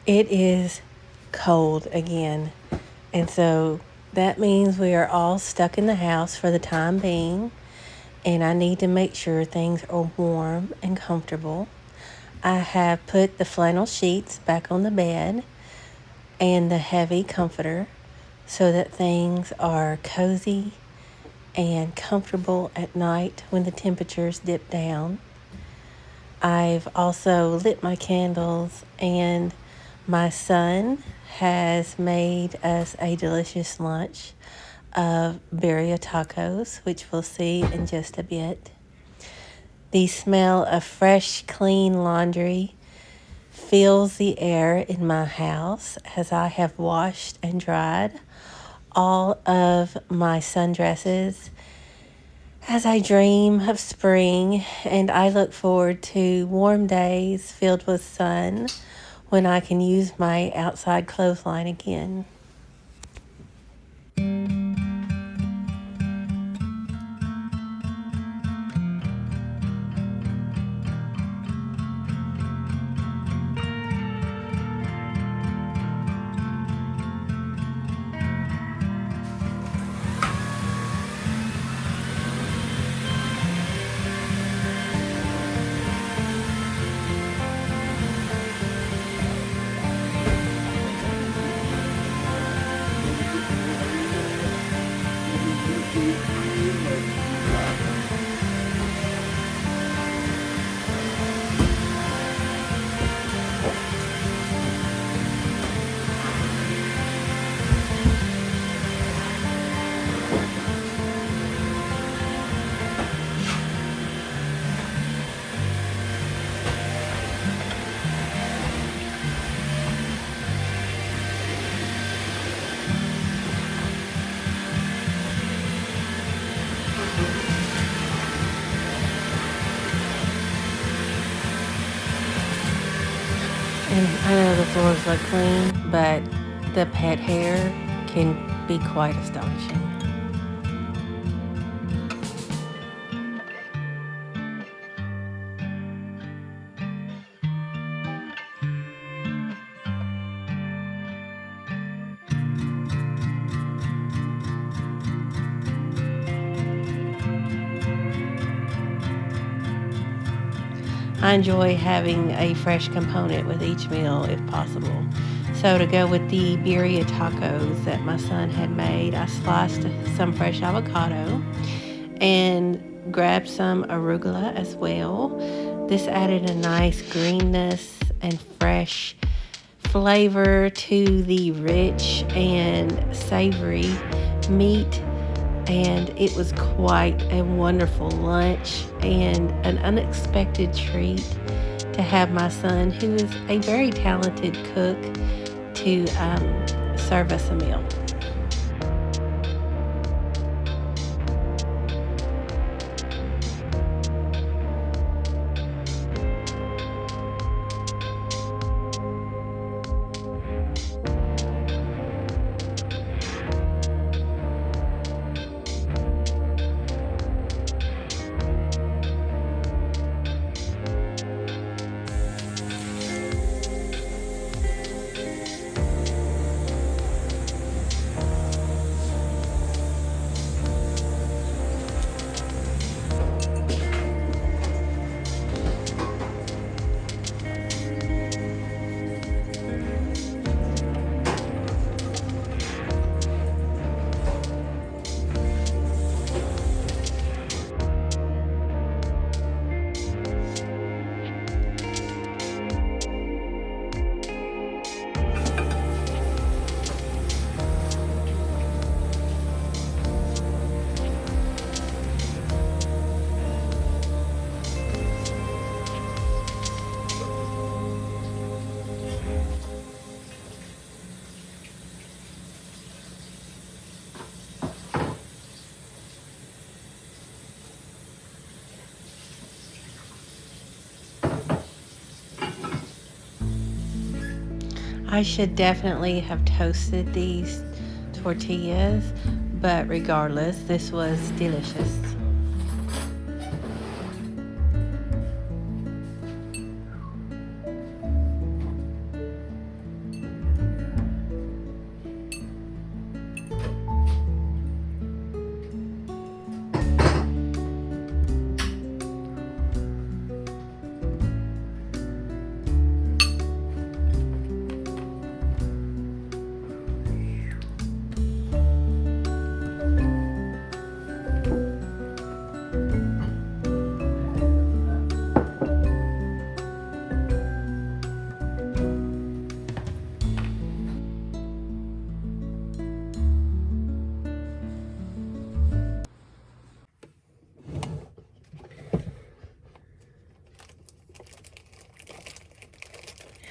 It is cold again, and so that means we are all stuck in the house for the time being, and I need to make sure things are warm and comfortable. I have put the flannel sheets back on the bed and the heavy comforter so that things are cozy and comfortable at night when the temperatures dip down. I've also lit my candles, and my son has made us a delicious lunch of birria tacos, which we'll see in just a bit. The smell of fresh, clean laundry fills the air in my house as I have washed and dried all of my sundresses as I dream of spring, and I look forward to warm days filled with sun when I can use my outside clothesline again. And I know the floors look clean, but the pet hair can be quite astonishing. I enjoy having a fresh component with each meal if possible. So, to go with the birria tacos that my son had made, I sliced some fresh avocado and grabbed some arugula as well. This added a nice greenness and fresh flavor to the rich and savory meat, and it was quite a wonderful lunch and an unexpected treat to have my son, who is a very talented cook, to serve us a meal. I should definitely have toasted these tortillas, but regardless, this was delicious.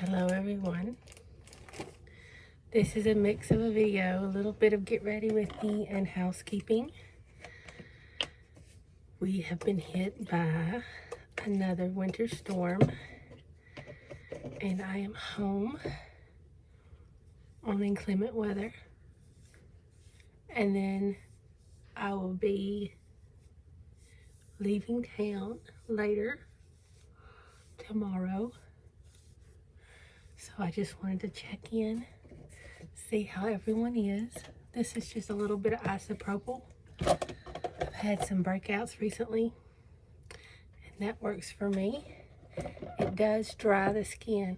Hello everyone. This is a mix of a video, a little bit of get ready with me and housekeeping. We have been hit by another winter storm and I am home on inclement weather, and then I will be leaving town later tomorrow. So I just wanted to check in, see how everyone is. This is just a little bit of isopropyl. I've had some breakouts recently and that works for me. It does dry the skin.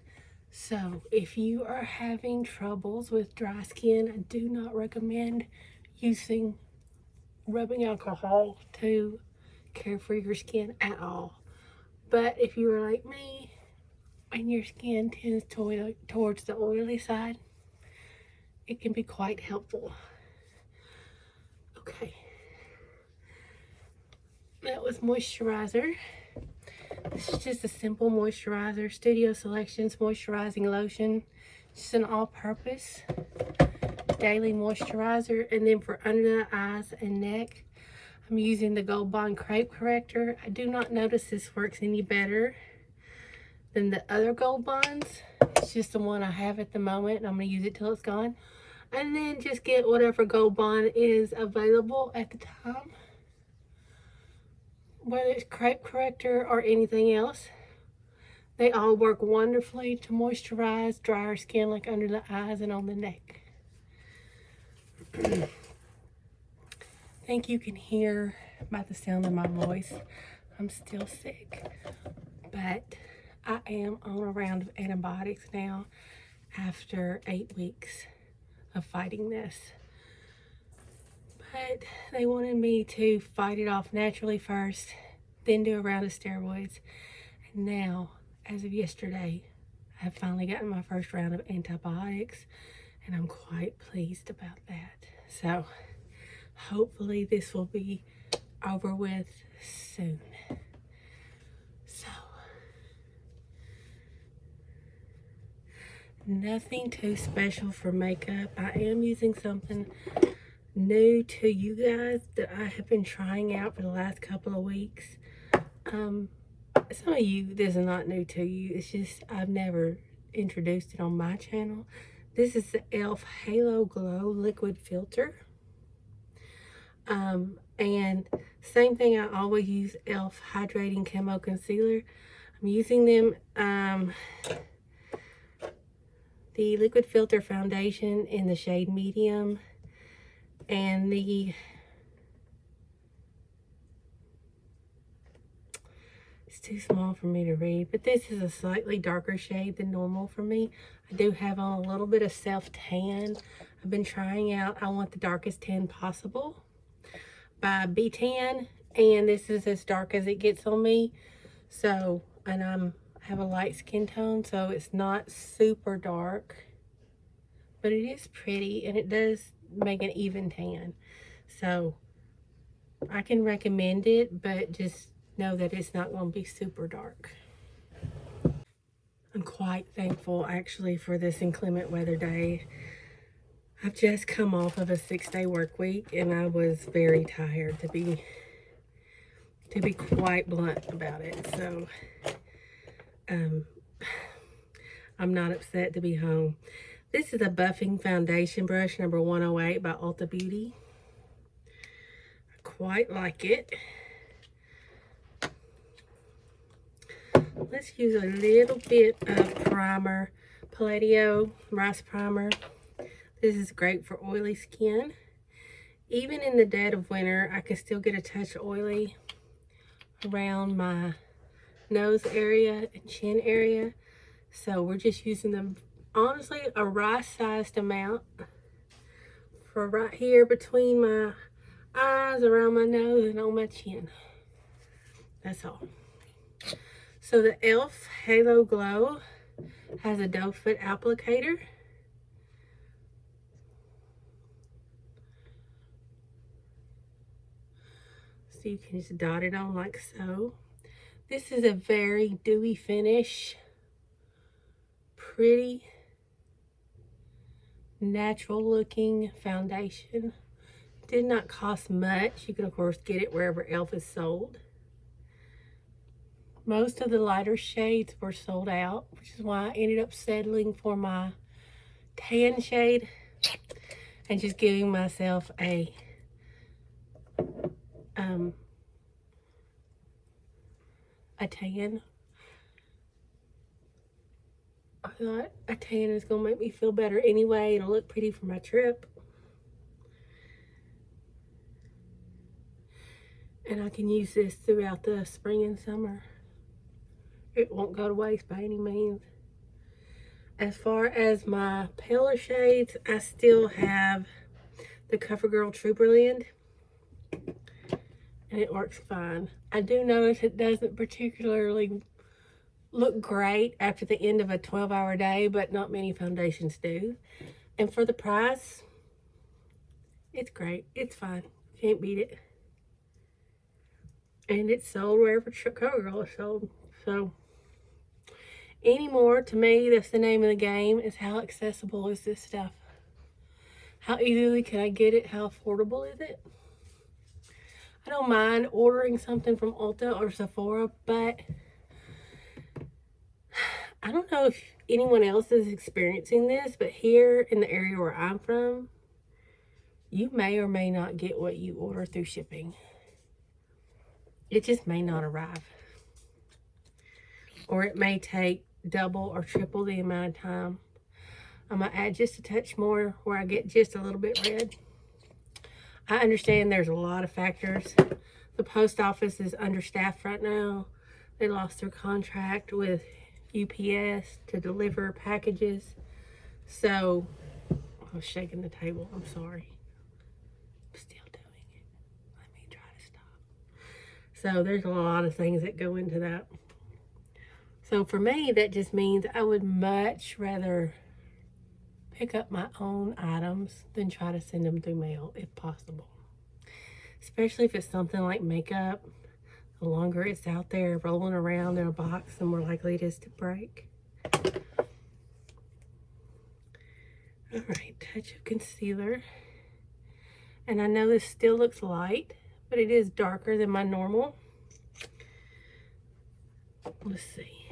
So if you are having troubles with dry skin, I do not recommend using rubbing alcohol to care for your skin at all. But if you are like me and your skin tends towards the oily side, it can be quite helpful. Okay, that was moisturizer. This is just a simple moisturizer, Studio Selections moisturizing lotion. Just an all-purpose daily moisturizer. And then for under the eyes and neck, I'm using the Gold Bond Crepe Corrector. I do not notice this works any better than the other Gold Bonds. It's just the one I have at the moment, and I'm going to use it till it's gone. And then just get whatever Gold Bond is available at the time, whether it's Crepe Corrector or anything else. They all work wonderfully to moisturize drier skin like under the eyes and on the neck. I think you can hear by the sound of my voice, I'm still sick, but I am on a round of antibiotics now after 8 weeks of fighting this. But they wanted me to fight it off naturally first, then do a round of steroids. And now, as of yesterday, I have finally gotten my first round of antibiotics, and I'm quite pleased about that. So hopefully this will be over with soon. So nothing too special for makeup. I am using something new to you guys that I have been trying out for the last couple of weeks. Some of you, this is not new to you. It's just I've never introduced it on my channel. This is the e.l.f. Halo Glow Liquid Filter. And same thing, I always use e.l.f. Hydrating Camo Concealer. I'm using them, the Liquid Filter Foundation in the shade Medium, and it's too small for me to read, but this is a slightly darker shade than normal for me. I do have on a little bit of self-tan. I've been trying out, I want the darkest tan possible by B-Tan, and this is as dark as it gets on me. So, and I have a light skin tone, so it's not super dark, but it is pretty, and it does make an even tan. So I can recommend it, but just know that it's not going to be super dark. I'm quite thankful actually for this inclement weather day. I've just come off of a 6-day work week, and I was very tired, to be quite blunt about it. So I'm not upset to be home. This is a buffing foundation brush number 108 by Ulta Beauty. I quite like it. Let's use a little bit of primer, Palladio Rice Primer. This is great for oily skin. Even in the dead of winter, I can still get a touch oily around my nose area and chin area. So we're just using them, honestly, a rice-sized amount for right here between my eyes, around my nose, and on my chin. That's all. So the e.l.f. Halo Glow has a doe foot applicator. So you can just dot it on like so. This is a very dewy finish, pretty natural looking foundation. Did not cost much. You can of course get it wherever else is sold. Most of the lighter shades were sold out, which is why I ended up settling for my tan shade and just giving myself a tan. I thought a tan is gonna make me feel better anyway. It'll look pretty for my trip. And I can use this throughout the spring and summer. It won't go to waste by any means. As far as my paler shades, I still have the CoverGirl Trooperland, and it works fine. I do notice it doesn't particularly look great after the end of a 12-hour day, but not many foundations do. And for the price, it's great. It's fine. Can't beat it. And it's sold wherever CoverGirl is sold. So, anymore, to me, that's the name of the game, is how accessible is this stuff? How easily can I get it? How affordable is it? I don't mind ordering something from Ulta or Sephora, but I don't know if anyone else is experiencing this, but here in the area where I'm from, you may or may not get what you order through shipping. It just may not arrive. Or it may take double or triple the amount of time. I'm going to add just a touch more where I get just a little bit red. I understand there's a lot of factors. The post office is understaffed right now. They lost their contract with UPS to deliver packages. So, I was shaking the table. I'm sorry. I'm still doing it. Let me try to stop. So, there's a lot of things that go into that. So, for me, that just means I would much rather pick up my own items than try to send them through mail if possible. Especially if it's something like makeup. The longer it's out there rolling around in a box, the more likely it is to break. Alright, touch of concealer. And I know this still looks light, but it is darker than my normal. Let's see.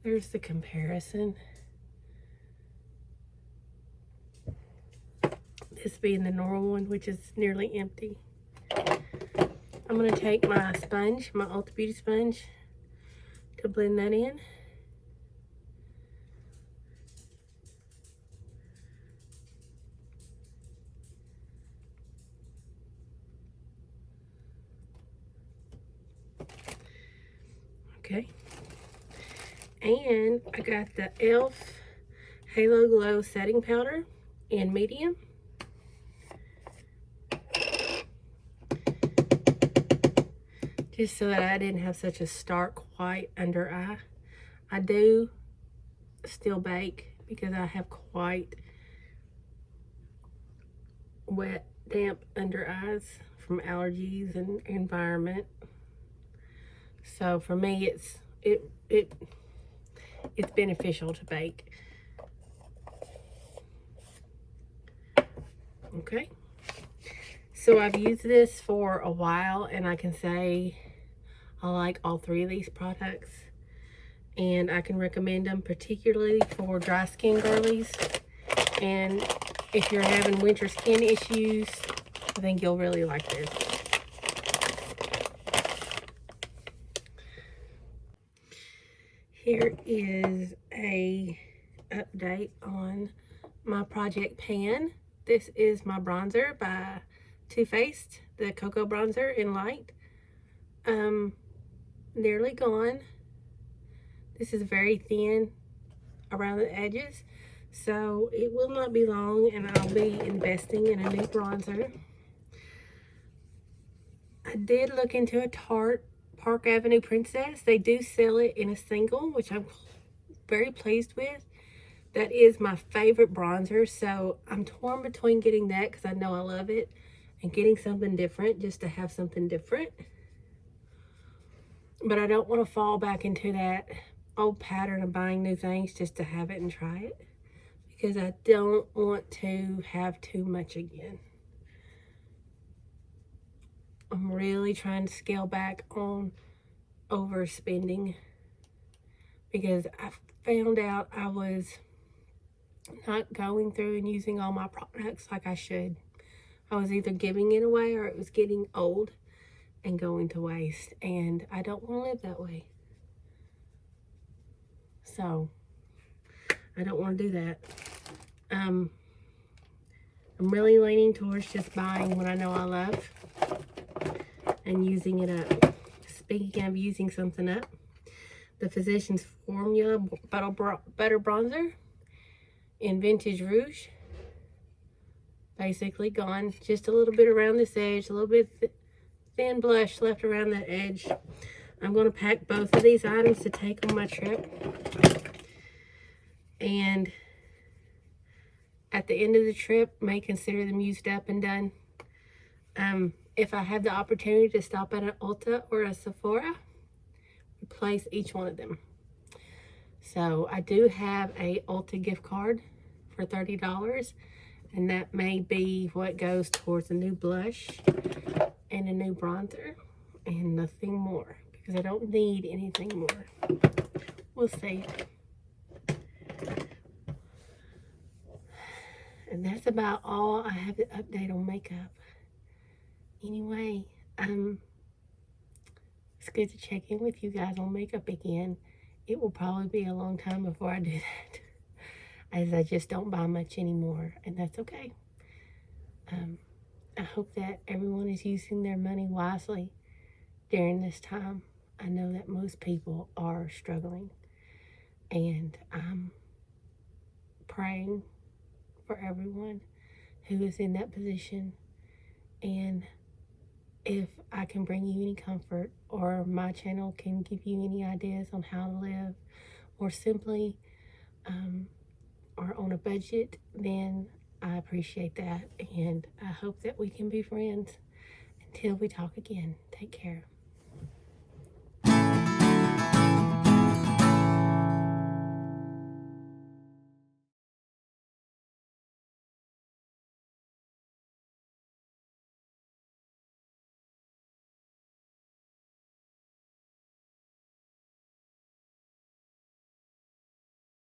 There's the comparison. This being the normal one, which is nearly empty. I'm going to take my sponge, my Ulta Beauty sponge, to blend that in. Okay. And I got the e.l.f. Halo Glow Setting Powder in medium. Just so that I didn't have such a stark white under eye. I do still bake because I have quite wet, damp under eyes from allergies and environment. So for me, it's beneficial to bake. Okay. So I've used this for a while, and I can say I like all three of these products, and I can recommend them particularly for dry skin girlies. And if you're having winter skin issues, I think you'll really like this. Here is a update on my Project Pan. This is my bronzer by Too Faced, the Cocoa Bronzer in Light. Nearly gone. This is very thin around the edges, so it will not be long and I'll be investing in a new bronzer. I did look into a Tarte Park Avenue Princess. They do sell it in a single, which I'm very pleased with. That is my favorite bronzer, so I'm torn between getting that because I know I love it and getting something different just to have something different. But I don't want to fall back into that old pattern of buying new things just to have it and try it, because I don't want to have too much again. I'm really trying to scale back on overspending, because I found out I was not going through and using all my products like I should. I was either giving it away or it was getting old and going to waste, and I don't want to live that way. So I don't want to do that. I'm really leaning towards just buying what I know I love and using it up. Speaking of using something up, the Physicians Formula Butter Bronzer in Vintage Rouge. Basically gone. Just a little bit around this edge, a little bit thin blush left around that edge. I'm going to pack both of these items to take on my trip. And at the end of the trip, may consider them used up and done. If I have the opportunity to stop at an Ulta or a Sephora, replace each one of them. So I do have a Ulta gift card for $30, and that may be what goes towards a new blush and a new bronzer and nothing more, because I don't need anything more. We'll see. And that's about all I have to update on makeup. Anyway, it's good to check in with you guys on makeup again. It will probably be a long time before I do that, as I just don't buy much anymore, and that's okay. I hope that everyone is using their money wisely during this time. I know that most people are struggling, and I'm praying for everyone who is in that position. And if I can bring you any comfort, or my channel can give you any ideas on how to live, or simply are on a budget, then I appreciate that. And I hope that we can be friends. Until we talk again, take care.